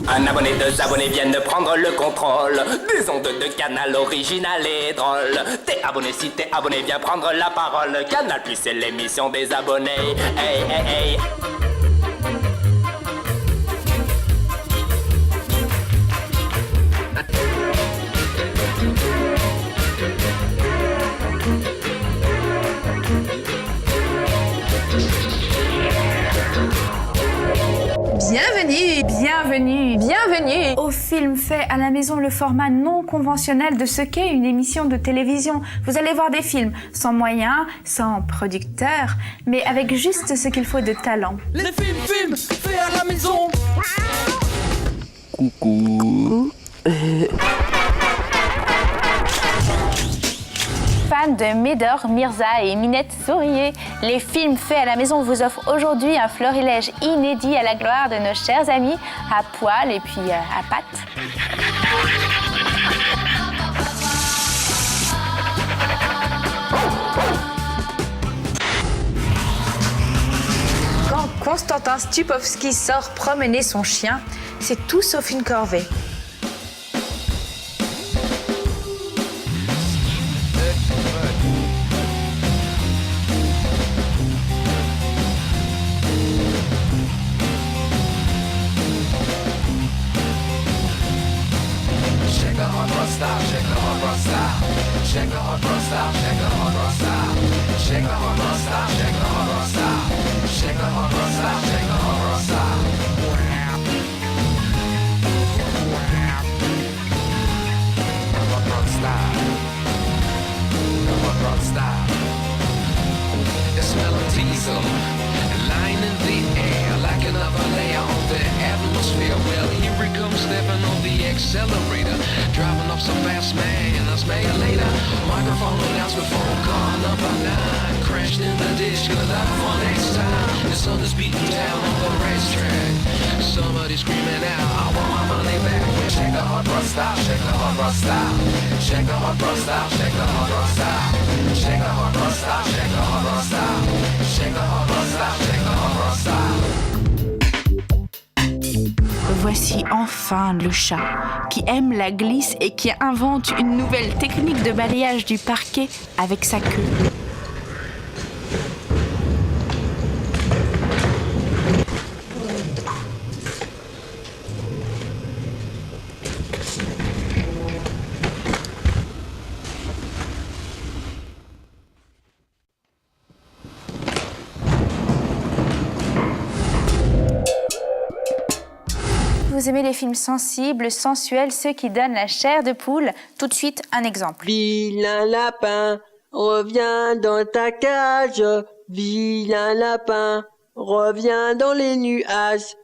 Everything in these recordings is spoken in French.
Un abonné, deux abonnés viennent de prendre le contrôle des ondes de Canal original et drôle. T'es abonné, si t'es abonné, viens prendre la parole. Canal Plus, c'est l'émission des abonnés. Hey, hey, hey. Bienvenue, bienvenue, bienvenue au film fait à la maison, le format non conventionnel de ce qu'est une émission de télévision. Vous allez voir des films sans moyens, sans producteur, mais avec juste ce qu'il faut de talent. Les films faits à la maison. Coucou. Fans de Médor, Mirza et Minette Sourier, les films faits à la maison vous offrent aujourd'hui un florilège inédit à la gloire de nos chers amis à poil et puis à pattes. Quand Konstantin Stupovski sort promener son chien, c'est tout sauf une corvée. Accelerator, driving up some fast man. I'll smell you later. Microphone announcement, phone call number 9. Crashed in the ditch, gonna die for next time. The sun is beating down on the racetrack. Somebody screaming out, I want my money back. Shake the hard rock style, shake the hard rock style. Shake the hard rock style, shake the hard rock style. Shake the hard rock style, shake the hard rock style. Shake the hard rock style, shake the hard rock style. Voici enfin le chat qui aime la glisse et qui invente une nouvelle technique de balayage du parquet avec sa queue. Vous aimez les films sensibles, sensuels, ceux qui donnent la chair de poule? Tout de suite, un exemple. Vilain lapin, reviens dans ta cage. Vilain lapin, reviens dans les nuages.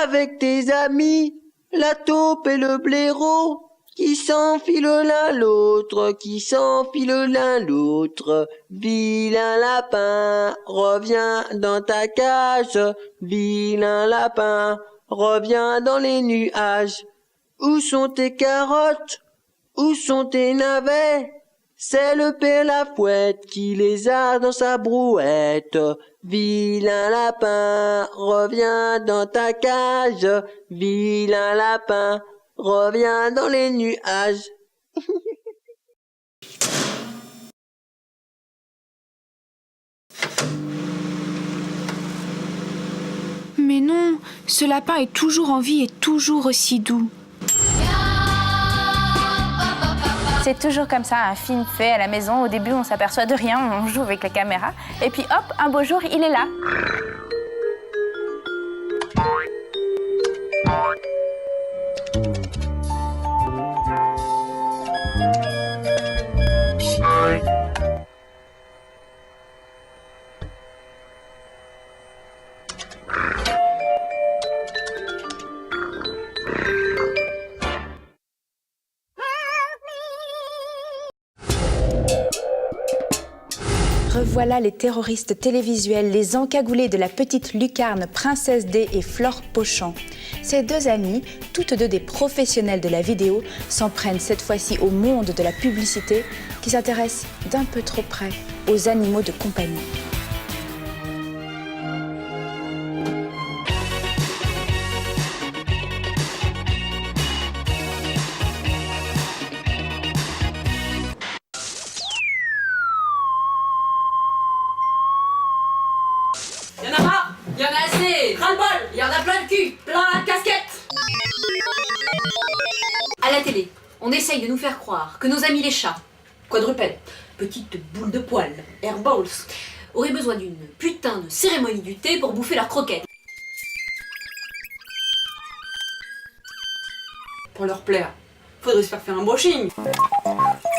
Avec tes amis, la taupe et le blaireau, qui s'enfilent l'un l'autre, qui s'enfilent l'un l'autre. Vilain lapin, reviens dans ta cage. Vilain lapin, reviens dans les nuages. Où sont tes carottes? Où sont tes navets? C'est le père Lafouette qui les a dans sa brouette. Vilain lapin, reviens dans ta cage. Vilain lapin, reviens dans les nuages. Mais non, ce lapin est toujours en vie et toujours aussi doux. C'est toujours comme ça, un film fait à la maison. Au début, on s'aperçoit de rien, on joue avec la caméra. Et puis hop, un beau jour, il est là. Revoilà les terroristes télévisuels, les encagoulés de la petite lucarne Princesse D et Flore Pochon. Ces deux amies, toutes deux des professionnels de la vidéo, s'en prennent cette fois-ci au monde de la publicité qui s'intéresse d'un peu trop près aux animaux de compagnie. essaye de nous faire croire que nos amis les chats, quadrupèdes, petites boules de poils, airballs, auraient besoin d'une putain de cérémonie du thé pour bouffer leurs croquettes. Pour leur plaire, faudrait se faire un brushing.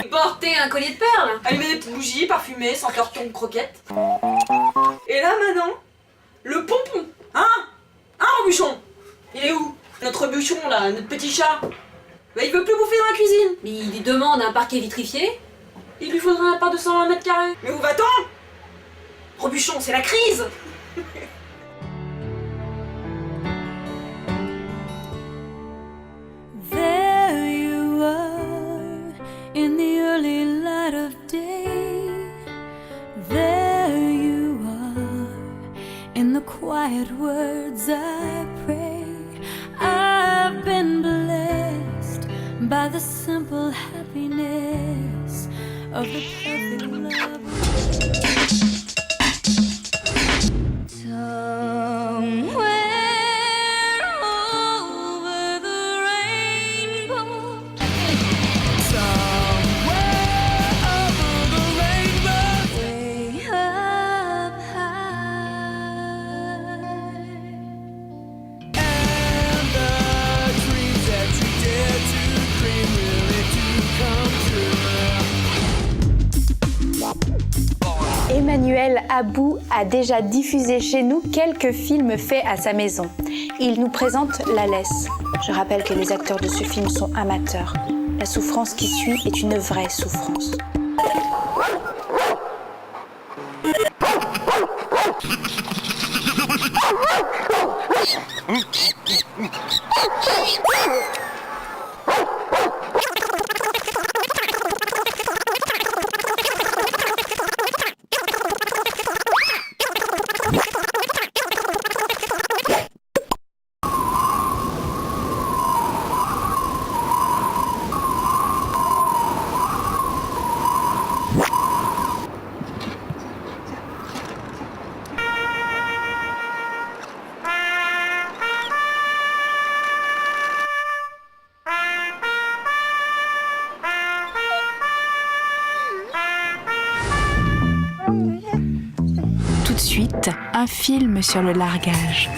Porter un collier de perles. Allumer des petites bougies, parfumées, senteur thon croquette. Et là maintenant, le pompon. Hein, Robuchon? Il est où? Notre bûchon là, notre petit chat. Bah, il veut plus bouffer dans la cuisine. Mais il lui demande un parquet vitrifié. Il lui faudrait un appart de 120 mètres carrés. Mais où va-t-on? Robuchon, c'est la crise. There you are in the early light of day. There you are in the quiet words I pray. I've been blessed by the simple happiness of the perfect love. Somewhere over the rainbow. Somewhere over the rainbow. Way up high. And the dreams that you dare to dream really do come true. Emmanuel Abou a déjà diffusé chez nous quelques films faits à sa maison. Il nous présente La Laisse. Je rappelle que les acteurs de ce film sont amateurs. La souffrance qui suit est une vraie souffrance. Tout de suite, un film sur le largage.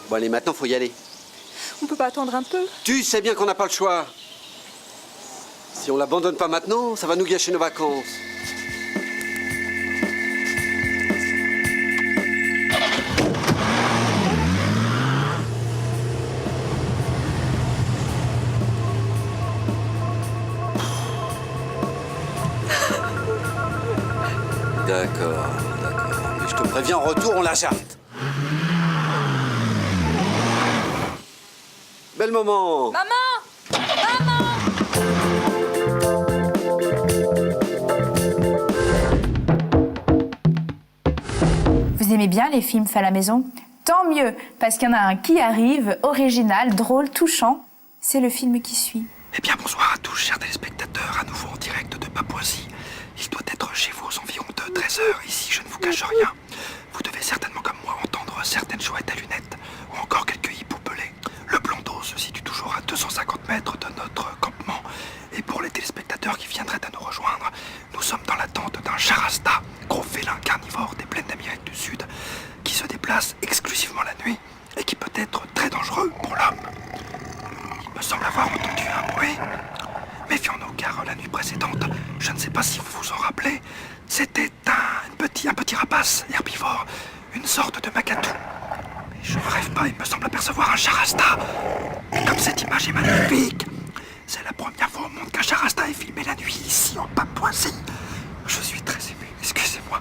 Bon allez, maintenant faut y aller. On peut pas attendre un peu? Tu sais bien qu'on n'a pas le choix. Si on l'abandonne pas maintenant, ça va nous gâcher nos vacances. D'accord. Mais je te préviens, en retour, on la jarte. Bel moment. Vous aimez bien les films faits à la maison? Tant mieux, parce qu'il y en a un qui arrive, original, drôle, touchant. C'est le film qui suit. Eh bien bonsoir à tous chers téléspectateurs, à nouveau en direct de Papouasie. Il doit être chez vous aux environs de 13h, ici je ne vous cache rien. Vous devez certainement comme moi entendre certaines chouettes à lunettes, ou encore quelques hiboux pelés. Le Blondeau se situe toujours à 250 mètres de notre campement. Et pour les téléspectateurs qui viendraient à nous rejoindre, nous sommes dans l'attente d'un charasta, gros félin carnivore des plaines d'Amérique du Sud, qui se déplace exclusivement la nuit et qui peut être très dangereux pour l'homme. Il me semble avoir entendu un bruit. Méfions-nous car la nuit précédente, je ne sais pas si vous vous en rappelez, c'était un petit rapace herbivore, une sorte de macatou. Mais je ne rêve pas, il me semble apercevoir un charasta. Comme cette image est magnifique. C'est la première fois au monde qu'un charasta est filmé la nuit ici en Papouasie. Je suis très ému, excusez-moi.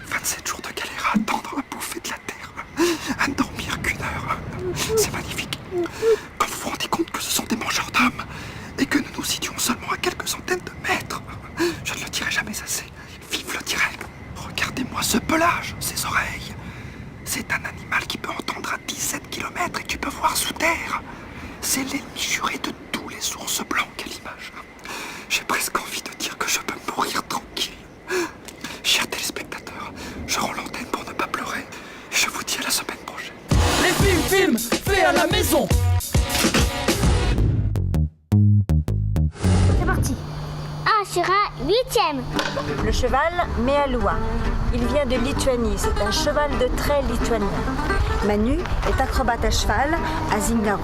27 jours de galère à attendre à bouffer de la terre, à ne dormir qu'une heure. C'est magnifique. Quand vous vous rendez compte que ce sont des mangeurs d'hommes et que nous nous situons seulement C'est l'ennemi juré de tous les ours blancs, quelle image. J'ai presque envie de dire que je peux mourir tranquille. Chers téléspectateurs, je rends l'antenne pour ne pas pleurer. Et je vous dis à la semaine prochaine. Les films faits à la maison. C'est parti. Ashura, 8e. Le cheval Mealua. Il vient de Lituanie, c'est un cheval de trait lituanien. Manu est acrobate à cheval à Zingaru.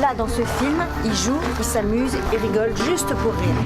Là, dans ce film, il joue, il s'amuse et rigole juste pour rire.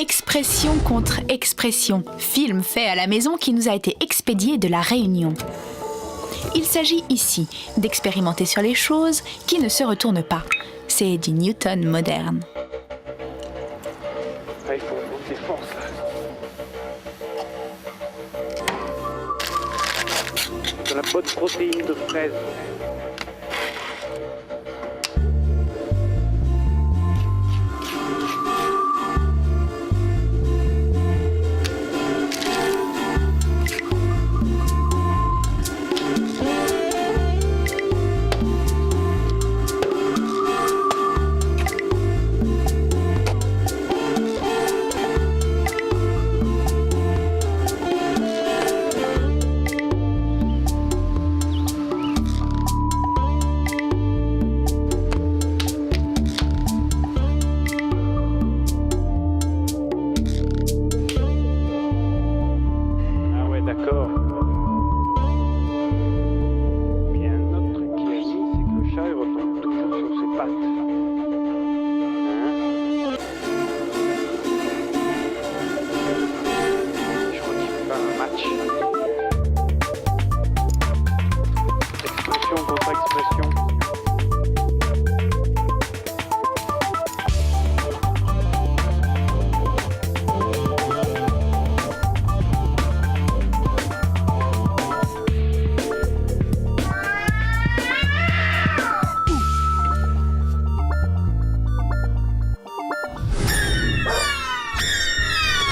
Expression contre expression, film fait à la maison qui nous a été expédié de La Réunion. Il s'agit ici d'expérimenter sur les choses qui ne se retournent pas. C'est du Newton moderne. Ah, il faut monter force là. De la bonne protéine de fraise.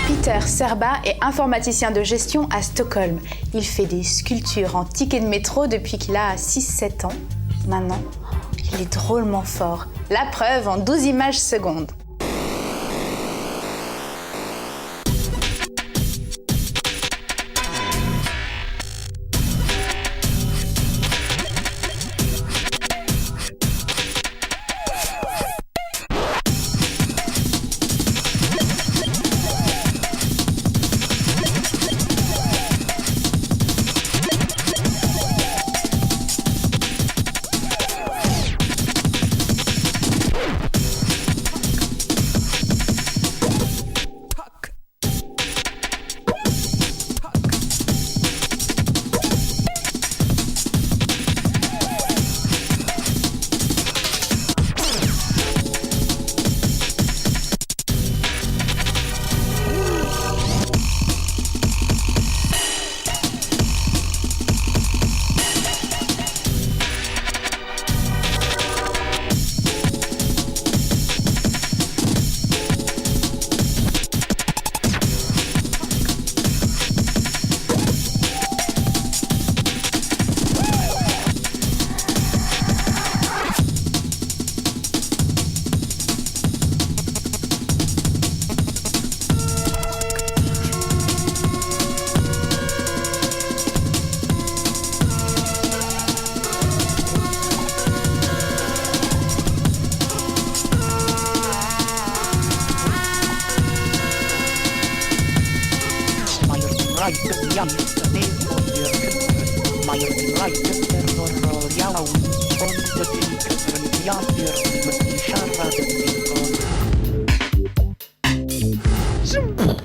Peter Serba est informaticien de gestion à Stockholm. Il fait des sculptures en tickets de métro depuis qu'il a 6-7 ans. Maintenant, il est drôlement fort. La preuve en 12 images secondes.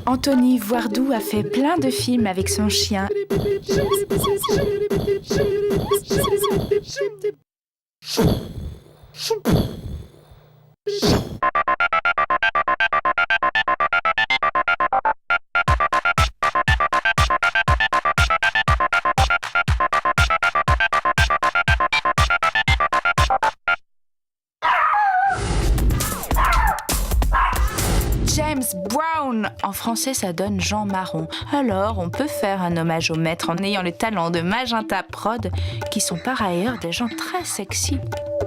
Anthony Voardou a fait plein de films avec son chien. James Brown. En français, ça donne Jean Marron. Alors, on peut faire un hommage au maître en ayant les talents de Magenta Prod, qui sont par ailleurs des gens très sexy.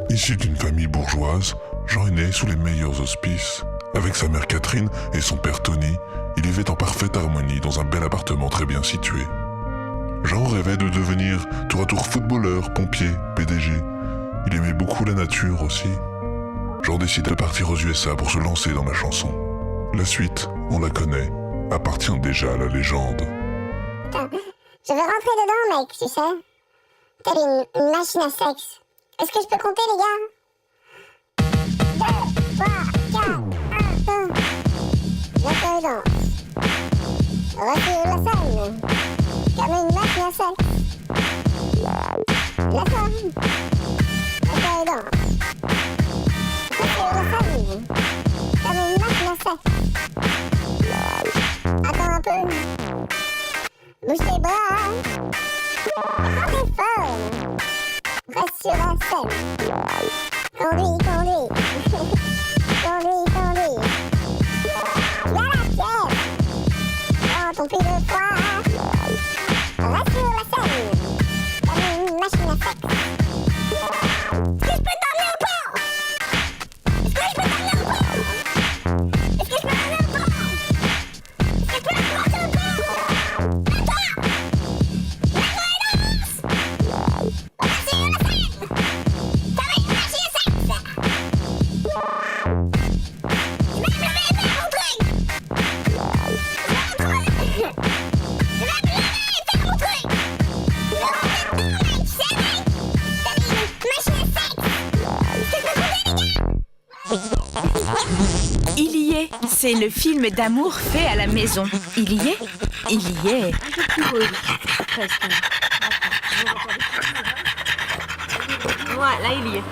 Issu d'une famille bourgeoise, Jean est né sous les meilleurs auspices. Avec sa mère Catherine et son père Tony, il vivait en parfaite harmonie dans un bel appartement très bien situé. Jean rêvait de devenir tour à tour footballeur, pompier, PDG. Il aimait beaucoup la nature aussi. Jean décide de partir aux USA pour se lancer dans la chanson. La suite, on la connaît, appartient déjà à la légende. Je veux rentrer dedans, mec, tu sais. Telle une machine à sexe. Est-ce que je peux compter, les gars? 2, 3, 4, 1, 2. Bientôt dedans. Retire la scène. Comme une machine à sexe. La scène. Bientôt dedans. Retire la scène. Comme une machine à sexe. Attends un peu. Bouge tes bras. Frappez fort. Reste sur la scène. Conduis, conduis. Conduis, conduis. Y'a la pierre. Dans ton puits de foie. Reste sur la scène. Comme une machine à sexe. Est-ce que je peux t'emmener au port? Est-ce que je peux t'emmener au port? Est-ce que je peux t'emmener au port? Est-ce que je peux t'emmener au port? Il y est, c'est le film d'amour fait à la maison. Il y est, il y est. Ouais, là il y est.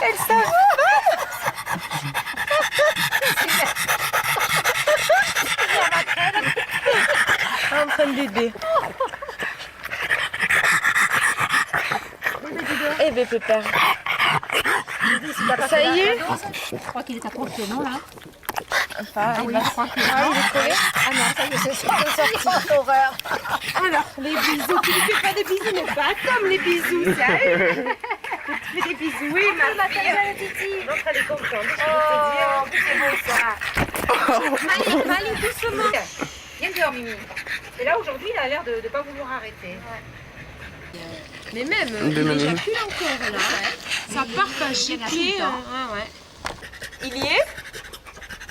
Elle s'avoue. En train de l'aider. Eh ben pépère. Ça y est. Je crois qu'il est accroché, non, là? Enfin, Ah oui, je crois qu'il est... Ah, il est collé. Ah non, ça y est, c'est sorti. Horreur. Alors, les bisous, tu lui fais pas des bisous, mais pas comme les bisous, ça. Tu fais des bisous, oui, ma fille. L'autre, elle est contente. Oh, c'est beau, ça. Mali, doucement. Viens dehors, Mimi. Et là, aujourd'hui, il a l'air de ne pas vouloir arrêter. Mais même, il éjacule encore, là. Ça part pas chez pied. Il y est?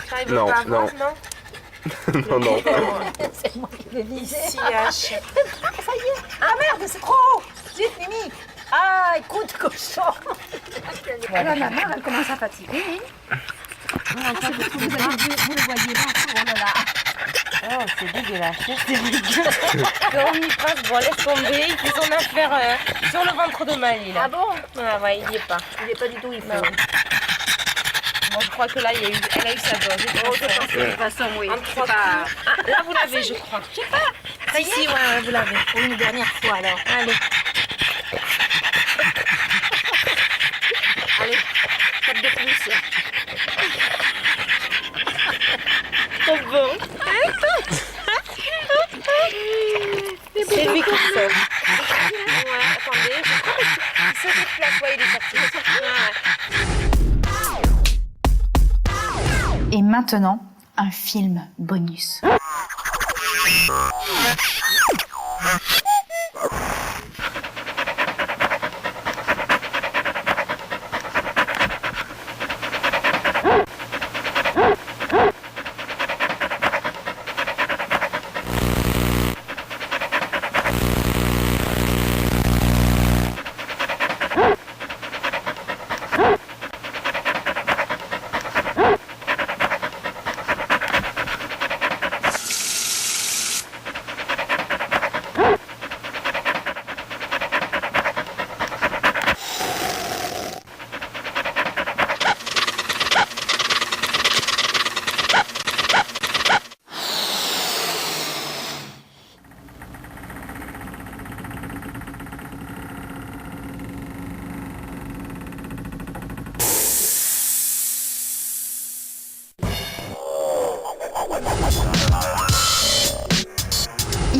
J'arrive Non, pas à voir, non. non. Non, non. C'est moi qui l'ai visé. Ici, H. Ça y est. Ah merde, c'est trop haut. Vite, Mimi. Ah, écoute, cochon. Alors, ma mère, elle commence à fatiguer. Vous le voyez là. Oh là là. Oh, c'est dégueulasse. C'est dégueulasse. On y passe, bon, laisse tomber. Il fait son affaire sur le ventre de Mali, là. Ah bon? Ah ouais, il y est pas. Il est pas du tout, il faut. Non. Bon, je crois que là, elle a eu sa dose. Oh, je pense que de toute façon, oui. C'est pas... Ah, là, vous l'avez, je crois. Je sais pas. Ça y est? Si, ouais, vous l'avez. Pour une dernière fois, alors. Allez. Allez, tape de pouce. Oh bon. C'est lui qui fait. Ouais, attendez, je crois que c'est cette place, ouais, il est sorti. Ouais. Et maintenant, un film bonus.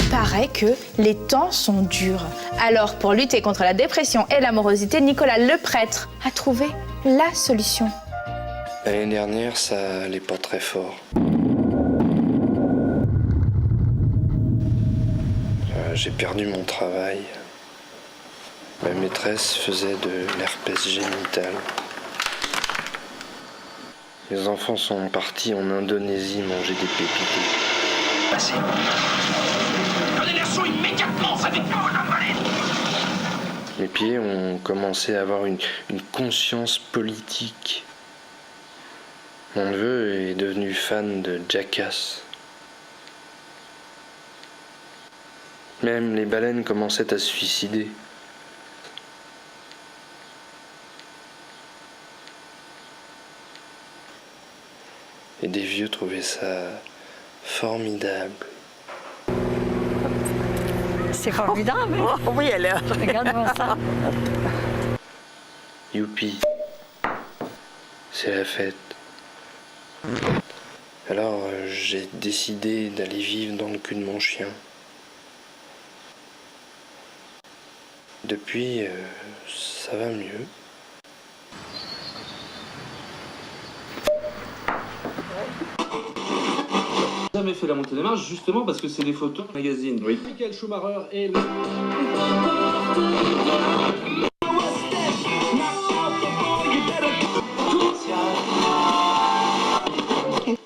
paraît que les temps sont durs. Alors, pour lutter contre la dépression et l'amorosité, Nicolas le prêtre a trouvé la solution. L'année dernière, ça allait pas très fort. J'ai perdu mon travail. Ma maîtresse faisait de l'herpès génital. Les enfants sont partis en Indonésie manger des pépites. Passez. Donnez l'air chaud immédiatement, ça fait pas la molette. Mes pieds ont commencé à avoir une conscience politique. Mon neveu est devenu fan de Jackass. Même les baleines commençaient à se suicider. Et des vieux trouvaient ça formidable. C'est formidable. Oh, oui, alors. Regarde-moi ça. Youpi. C'est la fête. Alors j'ai décidé d'aller vivre dans le cul de mon chien. Depuis, ça va mieux. Jamais fait la montée des marches justement parce que c'est des photos de magazine. Oui. Michael Schumacher et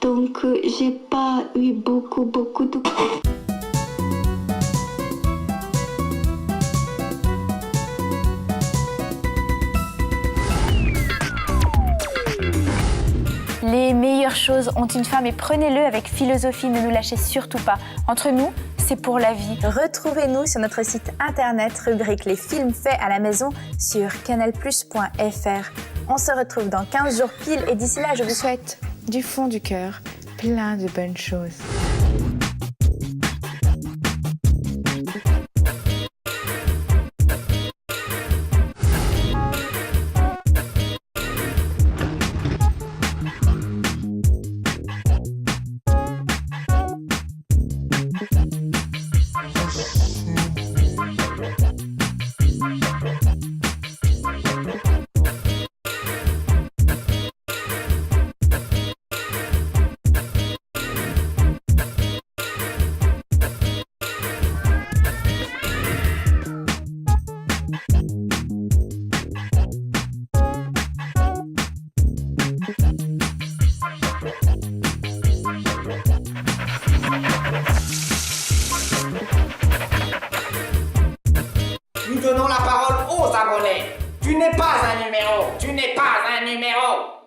Donc j'ai pas eu beaucoup de... Les meilleures choses ont une fin, mais prenez-le avec philosophie, ne nous lâchez surtout pas. Entre nous, c'est pour la vie. Retrouvez-nous sur notre site internet, rubrique Les films faits à la maison sur canalplus.fr. On se retrouve dans 15 jours pile et d'ici là, je vous souhaite du fond du cœur plein de bonnes choses. Nous donnons la parole aux abonnés. Tu n'es pas un numéro, tu n'es pas un numéro.